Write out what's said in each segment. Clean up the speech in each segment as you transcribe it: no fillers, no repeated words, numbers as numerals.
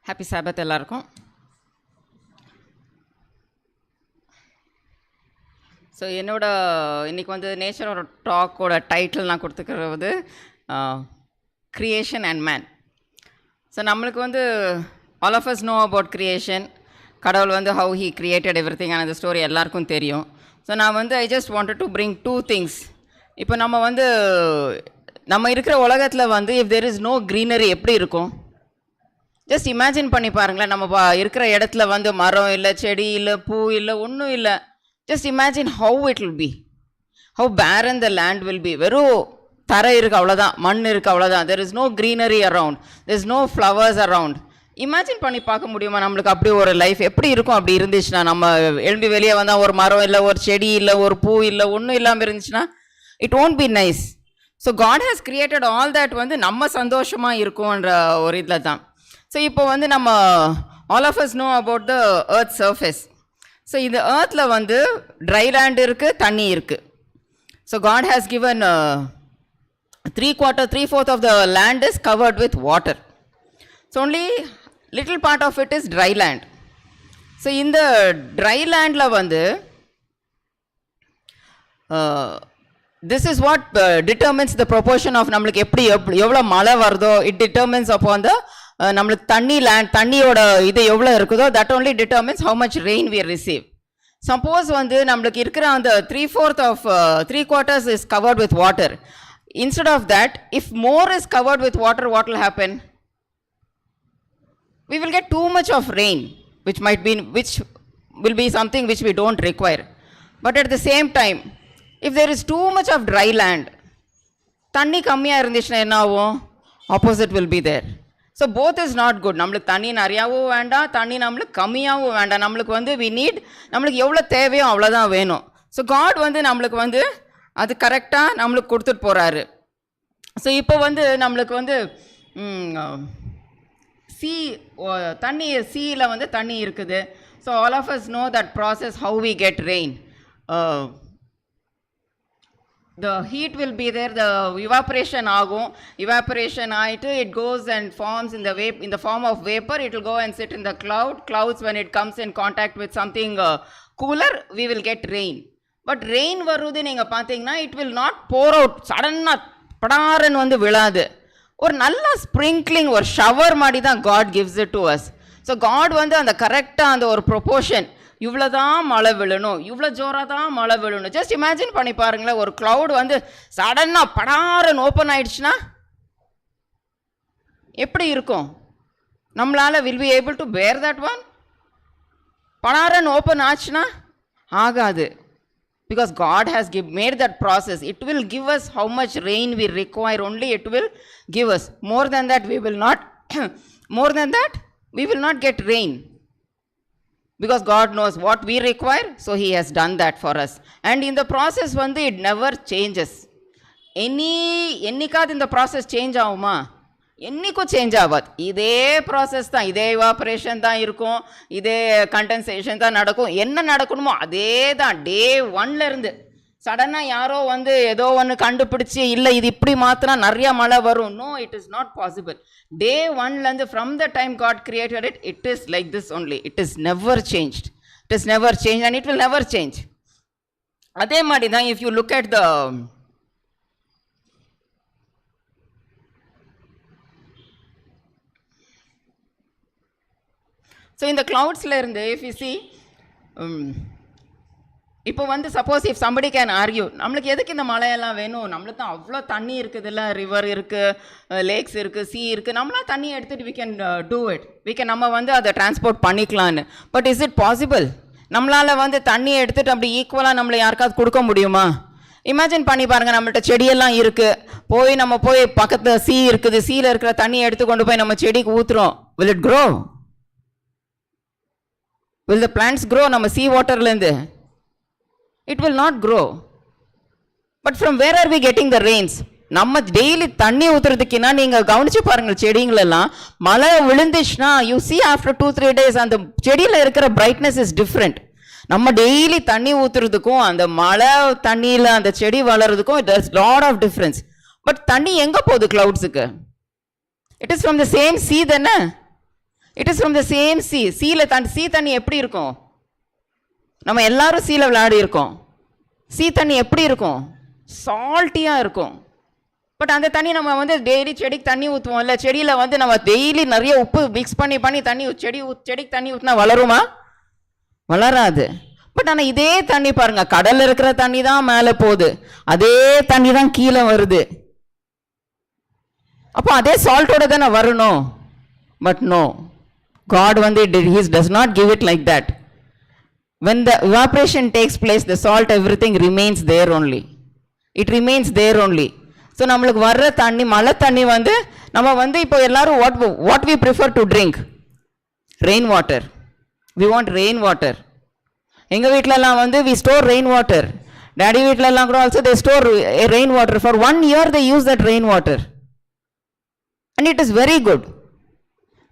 Happy சாபத் எல்லாருக்கும். So இன்றைக்கி நேச்சரோட டாக்கோட டைட்டில் நான் கொடுத்துக்கிறது க்ரியேஷன் அண்ட் மேன். ஸோ நம்மளுக்கு all of us know about creation. கடவுள் how he created everything அந்த ஸ்டோரி எல்லாருக்கும் தெரியும். ஸோ நான் I just wanted to bring two things. இப்போ நம்ம இருக்கிற உலகத்தில் if there is no greenery எப்படி இருக்கும்? ஜஸ்ட் இமேஜின் பண்ணி பாருங்களேன். நம்ம இருக்கிற இடத்துல மரம் இல்லை, செடி இல்லை, பூ இல்லை, ஒன்றும் இல்லை. Just imagine how it will be, how பேரன் த லேண்ட் வில் பி. வெறும் தரை இருக்குது, அவ்வளோதான். மண் இருக்குது, அவ்வளோதான். There is no greenery around, there is no flowers around. Imagine பண்ணி பார்க்க முடியுமா நம்மளுக்கு அப்படி ஒரு லைஃப் எப்படி இருக்கும்? அப்படி இருந்துச்சுன்னா, நம்ம எழும்பி வெளியே வந்தால் ஒரு மரம் இல்லை, ஒரு செடி இல்லை, ஒரு பூ இல்லை, ஒன்றும் இல்லாமல் இருந்துச்சுன்னா it won't be nice. So God has created all that நம்ம சந்தோஷமாக இருக்கும்ன்ற ஒரு இதில் தான். ஸோ இப்போ நம்ம all of us know about the earth surface. So இந்த ஏர்த்தில் ட்ரை லேண்ட் இருக்குது, தண்ணி இருக்குது. So God has given 3/4 of the land is covered with water. So only little part of it is dry land. So இந்த dry லேண்டில் this is what determines the proportion of நம்மளுக்கு எவ்வளோ மழை வருதோ, it determines upon the நம்மளுக்கு தண்ணியோட இது எவ்வளோ இருக்குதோ, that only determines how much rain we receive. Suppose நம்மளுக்கு இருக்கிற அந்த 3/4 is covered with water. Instead of that, if more is covered with water, what will happen? We will get too much of rain, which will be something which we don't require. But at the same time, if there is too much of dry land, தண்ணி கம்மியாக இருந்துச்சுன்னா என்ன ஆகும்? Opposite will be there. So both is not good. நம்மளுக்கு தண்ணி நிறையாவும் வேண்டாம், தண்ணி நம்மளுக்கு கம்மியாகவும் வேண்டாம். நம்மளுக்கு we need, நம்மளுக்கு எவ்வளோ தேவையோ அவ்வளோதான் வேணும். ஸோ காட் நம்மளுக்கு அது கரெக்டாக நம்மளுக்கு கொடுத்துட்டு போகிறாரு. ஸோ இப்போ நம்மளுக்கு தண்ணி சீயில் தண்ணி இருக்குது. So all of us know that process how we get rain. The heat will be there, the evaporation ஆகும். evaporation ஆயிட்டு it goes and forms in the form of vapor. It will go and sit in the clouds. When it comes in contact with something cooler, we will get rain. But rain வருது நீங்கள் பார்த்தீங்கன்னா it will not pour out சடனாக படாரன்னு விழாது. ஒரு நல்ல sprinkling, ஒரு shower மாதிரி தான் God gives it to us. So God அந்த கரெக்டாக அந்த ஒரு ப்ரொப்போர்ஷன், இவ்வளோ தான் மழை விழணும், இவ்வளோ ஜோராக தான் மழை விழணும். ஜஸ்ட் இமேஜின் பண்ணி பாருங்களேன். ஒரு க்ளவுட் சடனாக படாரன் ஓப்பன் ஆயிடுச்சுன்னா எப்படி இருக்கும்? நம்மளால் will be able to bear that one? படாரன் ஓப்பன் ஆச்சுன்னா ஆகாது. Because God has made that process. It will give us how much rain we require. Only it will give us. More than that we will not get rain. Because God knows what we require, so He has done that for us. And in the process it never changes. என்னைக்காவது இந்த process change ஆகுமா? என்னைக்கும் change ஆகாது. இதே process தான், இதே evaporation தான் இருக்கும், இதே கண்டென்சேஷன் தான் நடக்கும். என்ன நடக்கணுமோ அதே தான். டே 1லேருந்து சடனாக யாரோ ஏதோ ஒன்று கண்டுபிடிச்சி இல்லை இது இப்படி மாற்றினா நிறையா மழை வரும். No, it is not possible. Day 1லேருந்து from the time God created it, it is like this only. It is never changed. It is never change and it will never change. அதே மாதிரி தான் if you look at the so இந்த கிளவுட்ஸில் இருந்து if you see, இப்போ suppose if somebody can argue, நம்மளுக்கு எதுக்கு இந்த மழையெல்லாம் வேணும்? நம்மளுக்கு தான் அவ்வளோ தண்ணி இருக்குதுல்ல, ரிவர் இருக்குது, லேக்ஸ் இருக்குது, சீ இருக்குது, நம்மளாம் தண்ணி எடுத்துகிட்டு வி கேன் டூ இட், நம்ம அதை டிரான்ஸ்போர்ட் பண்ணிக்கலான்னு. But is it possible? நம்மளால் தண்ணியை எடுத்துகிட்டு அப்படி ஈக்குவலாக நம்மளை யாருக்காவது கொடுக்க முடியுமா? இமேஜின் பண்ணி பாருங்கள். நம்மள்ட்ட செடியெல்லாம் இருக்குது, நம்ம போய் பக்கத்தில் சீ இருக்குது, சீயில் இருக்கிற தண்ணியை எடுத்து கொண்டு போய் நம்ம செடிக்கு ஊற்றுறோம். Will it grow? Will the plants grow நம்ம சீ வாட்டர்லேருந்து? It will not grow. But from where are we getting the rains? நம்ம டெய்லி தண்ணி ஊற்றுறதுக்குன்னா நீங்கள் கவனிச்சு பாருங்கள். செடிங்களெல்லாம் மழை விழுந்துச்சுன்னா you see after 2-3 days அந்த செடியில் இருக்கிற brightness is different. நம்ம டெய்லி தண்ணி ஊற்றுறதுக்கும் அந்த மழை தண்ணியில் அந்த செடி வளர்றதுக்கும் there's lot of difference. But தண்ணி எங்கே போகுது கிளவுட்ஸுக்கு? It is from the same sea தானே. It is from the same sea. sea தண்ணி எப்படி இருக்கும்? நம்ம எல்லாரும் சீல விளையாடி இருக்கோம். sea தண்ணி எப்படி இருக்கும்? சால்ட்டியாக இருக்கும். பட் அந்த தண்ணி நம்ம வந்து டெய்லி செடிக்கு தண்ணி ஊற்றுவோம். இல்லை செடியில் வந்து நம்ம டெய்லி நிறைய உப்பு மிக்ஸ் பண்ணி தண்ணி செடிக்கு தண்ணி ஊற்றினா வளருமா? வளராது. பட் ஆனால் இதே தண்ணி பாருங்கள், கடலில் இருக்கிற தண்ணி தான் மேலே போகுது, அதே தண்ணி தான் கீழே வருது. அப்போ அதே சால்ட்டோட தானே வரணும். பட் நோ, God வந்து he does not give it like that. When the evaporation takes place, the salt, everything remains there only. It remains there only. So நம்மளுக்கு வர்ற தண்ணி, மழை தண்ணி வந்து நம்ம வந்து இப்போ எல்லாரும் what we prefer to drink? Rain water. We want rain water. எங்கள் வீட்டிலலாம் வந்து we store rain water. Daddy வீட்டிலலாம் கூட also they store rain water. For 1 year they use that rain water. And it is very good.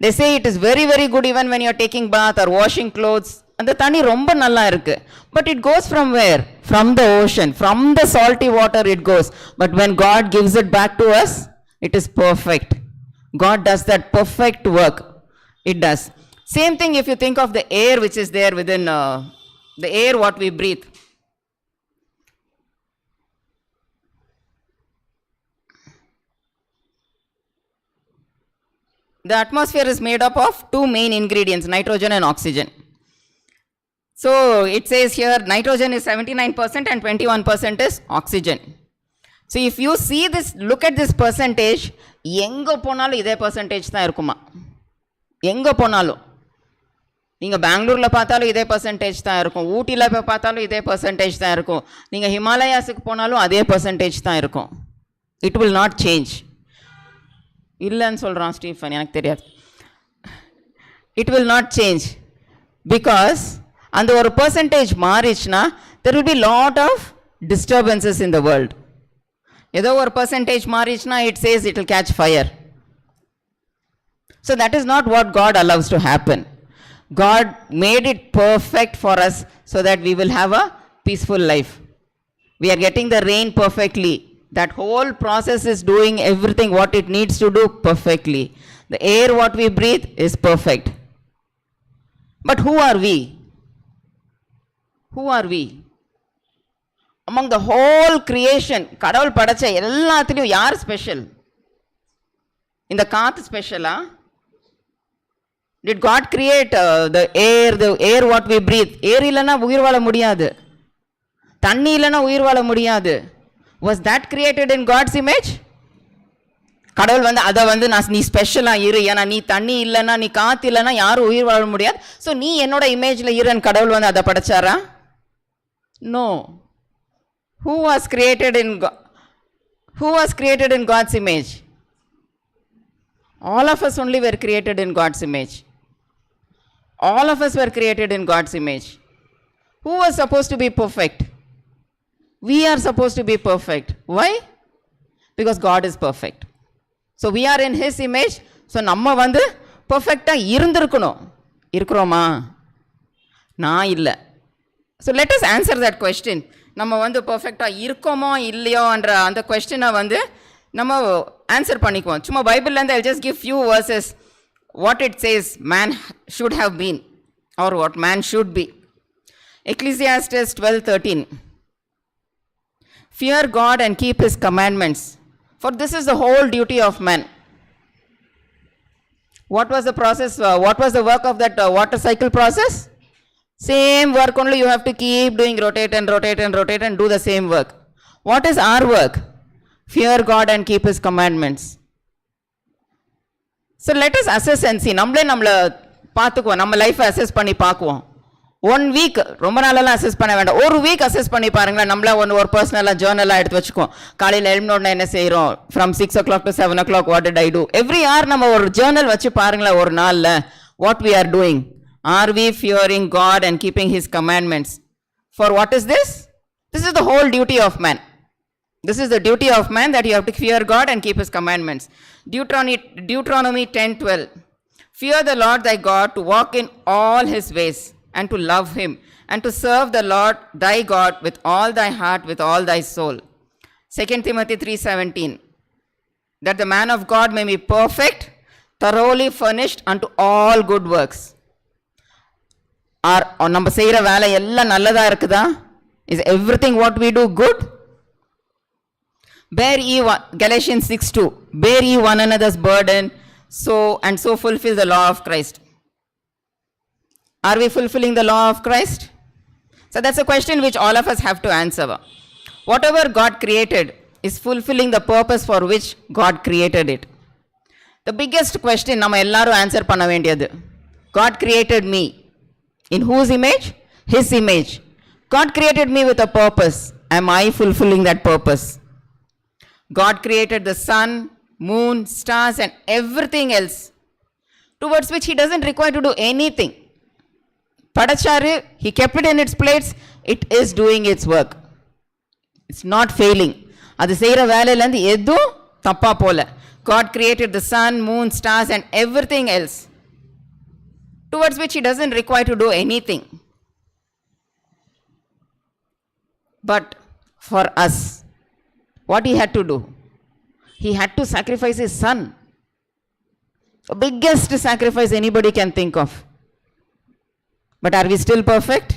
They say it is very, very good even when you are taking bath or washing clothes. அந்த தண்ணி ரொம்ப நல்லா இருக்கு. But it goes from where? From the ocean. From the salty water it goes. But when God gives it back to us, it is perfect. God does that perfect work. It does. Same thing if you think of the air which is there within the air what we breathe. The atmosphere is made up of two main ingredients, nitrogen and oxygen. So it says here nitrogen is 79% and 21% is oxygen. So if you see this, look at this percentage, எங்கே போனாலும் இதே percentage தான் இருக்குமா? எங்கே போனாலும் நீங்கள் பெங்களூரில் பார்த்தாலும் இதே பர்சன்டேஜ் தான் இருக்கும், ஊட்டியில் போய் பார்த்தாலும் இதே பர்சன்டேஜ் தான் இருக்கும், நீங்கள் ஹிமாலயாஸுக்கு போனாலும் அதே பர்சன்டேஜ் தான் இருக்கும். It will not change. இல்லைன்னு சொல்கிறான் ஸ்டீஃபன், எனக்கு தெரியாது. It will not change because அந்த ஒரு பர்சன்டேஜ் மாறிச்சுன்னா there will be lot of disturbances in the world. ஏதோ ஒரு பர்சன்டேஜ் மாறிச்சுன்னா it says it will catch fire. So that is not what God allows to happen. God made it perfect for us so that we will have a peaceful life. We are getting the rain perfectly. That whole process is doing everything what it needs to do perfectly. The air what we breathe is perfect. But who are we? Who are we? Among the whole creation, கடவுள் படைச்ச எல்லாத்துலேயும் யார் special? இந்த காற்று ஸ்பெஷலா? Did God create the air what we breathe? Air இல்லைன்னா உயிர் வாழ முடியாது, தண்ணி இல்லைன்னா உயிர் வாழ முடியாது. Was that created in God's image? கடவுள் வந்து அதை வந்து நீ ஸ்பெஷலாக இரு, ஏன்னா நீ தண்ணி இல்லைன்னா நீ காற்று இல்லைன்னா யாரும் உயிர் வாழ முடியாது, ஸோ நீ என்னோட இமேஜில் இருன்னு கடவுள் வந்து அதை படைச்சாரா? No. Who was created in God's image? All of us only were created in God's image. All of us were created in God's image. Who was supposed to be perfect? We are supposed to be perfect. Why? Because God is perfect. So we are in His image. So நம்ம வந்து பர்ஃபெக்டாக இருந்திருக்கணும். இருக்கிறோமா? நான் இல்லை. So let us answer that question. நம்ம வந்து பர்ஃபெக்டாக இருக்கோமோ இல்லையோன்ற அந்த கொஸ்டினை வந்து நம்ம ஆன்சர் பண்ணிக்குவோம். சும்மா பைபிள்லேருந்து I'll just give few verses what it says man should have been or what man should be. Ecclesiastes 12:13. Fear God and keep His commandments, for this is the whole duty of man. What was the process? What was the work of that water cycle process? Same work only, you have to keep doing, rotate and do the same work. What is our work? Fear God and keep His commandments. So let us assess and see. நம்மளை பார்த்துக்குவோம், நம்ம லைஃப்பை assess பண்ணி பார்க்குவோம். 1 week, ரொம்ப நாளெல்லாம் assess பண்ண வேண்டாம், ஒரு வீக் அசஸ் பண்ணி பாருங்களேன். நம்மளா ஒரு பர்சனலாக ஜேர்னலாக எடுத்து வச்சுக்குவோம். காலையில் எழுந்தோடனே என்ன செய்கிறோம், from 6 o'clock to 7 o'clock what did I do? Every hour நம்ம ஒரு ஜேர்னல் வச்சு பாருங்களேன் ஒரு நாளில். What we are doing? Are we fearing God and keeping His commandments? For what is this? This is the whole duty of man. This is the duty of man, that you have to fear God and keep His commandments. Deuteronomy 10:12. Fear the Lord thy God, to walk in all His ways, and to love Him, and to serve the Lord thy God with all thy heart, with all thy soul. 2 Timothy 3:17. That the man of God may be perfect, thoroughly furnished unto all good works. நம்ம செய்கிற வேலை எல்லாம் நல்லதாக இருக்குதா? Is everything what we do good? Bear ye Galatians 6:2, bear ye one another's burden, so fulfill the law of Christ. Are we fulfilling the law of Christ? So that's a question which all of us have to answer. Whatever God created is fulfilling the purpose for which God created it. The biggest question நம்ம எல்லாரும் answer பண்ண வேண்டியது, God created me. In whose image? His image. God created me with a purpose. Am I fulfilling that purpose? God created the sun, moon, stars and everything else towards which he doesn't require to do anything. Padacharu, he kept it in its place. It is doing its work. It's not failing. அது செய்கிற வேலையிலேருந்து எதுவும் தப்பாக போல. God created the sun, moon, stars and everything else towards which he doesn't require to do anything. But for us, what he had to do? He had to sacrifice his son. The biggest sacrifice anybody can think of. But are we still perfect?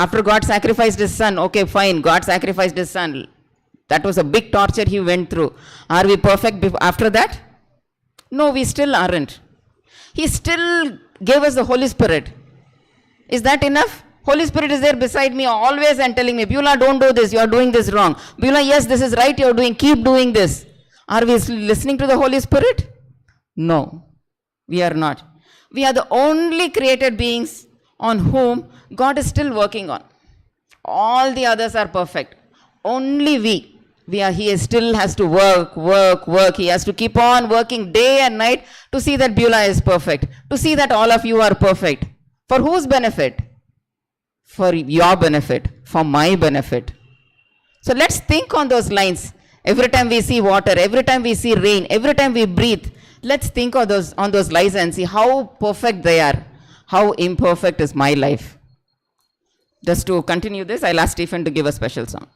After God sacrificed his son, okay, fine, God sacrificed his son. That was a big torture he went through. Are we perfect after that? No, we still aren't. He still gave us the Holy Spirit. Is that enough? Holy Spirit is there beside me always and telling me, Beulah, don't do this, you are doing this wrong. Beulah, yes, this is right, you are doing, keep doing this. Are we listening to the Holy Spirit? No, we are not. We are the only created beings on whom God is still working on. All the others are perfect. Only he still has to work. He has to keep on working day and night to see that Beulah is perfect, to see that all of you are perfect. For whose benefit? For your benefit, for my benefit. So let's think on those lines. Every time we see water, every time we see rain, every time we breathe, let's think on those lines and see how perfect they are. How imperfect is my life? Just to continue this, I'll ask Stephen to give a special song.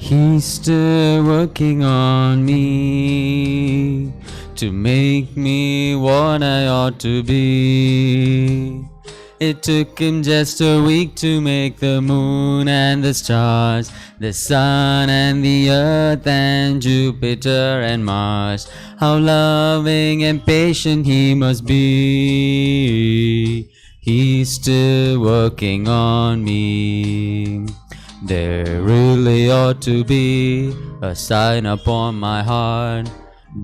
He's still working on me to make me what I ought to be. It took him just a week to make the moon and the stars, the sun and the earth and Jupiter and Mars. How loving and patient he must be. He's still working on me. There really ought to be a sign upon my heart.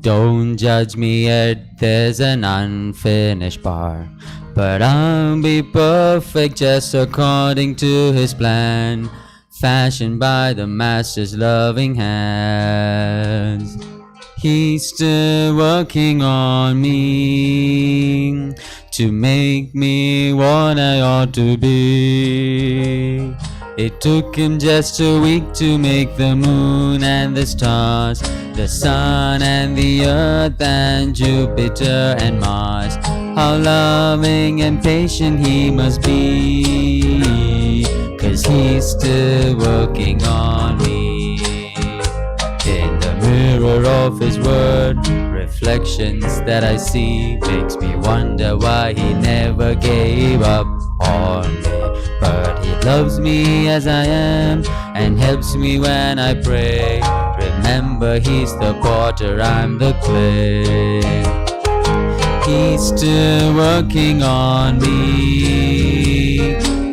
Don't judge me yet, there's an unfinished part. But I'll be perfect just according to his plan, fashioned by the Master's loving hands. He's still working on me to make me what I ought to be. It took him just a week to make the moon and the stars, the sun and the earth and Jupiter and Mars. How loving and patient he must be, 'cause he's still working on me. In the mirror of his word, reflections that I see makes me wonder why he never gave up on me. But he loves me as I am and helps me when I pray. Remember, he's the potter, I'm the clay. He's still working on me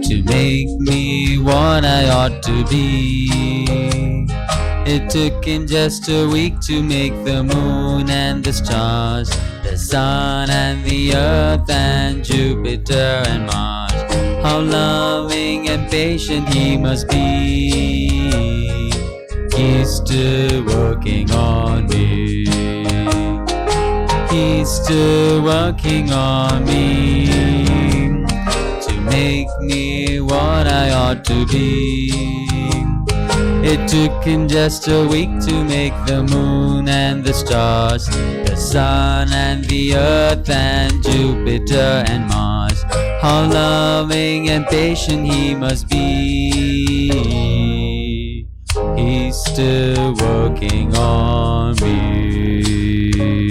to make me what I ought to be. It took him just a week to make the moon and the stars, the sun and the earth and Jupiter and Mars. How loving and patient he must be. He's still working on me. He's still working on me to make me what I ought to be. It took him just a week to make the moon and the stars, the sun and the earth and Jupiter and Mars. How loving and patient he must be. He's still working on me.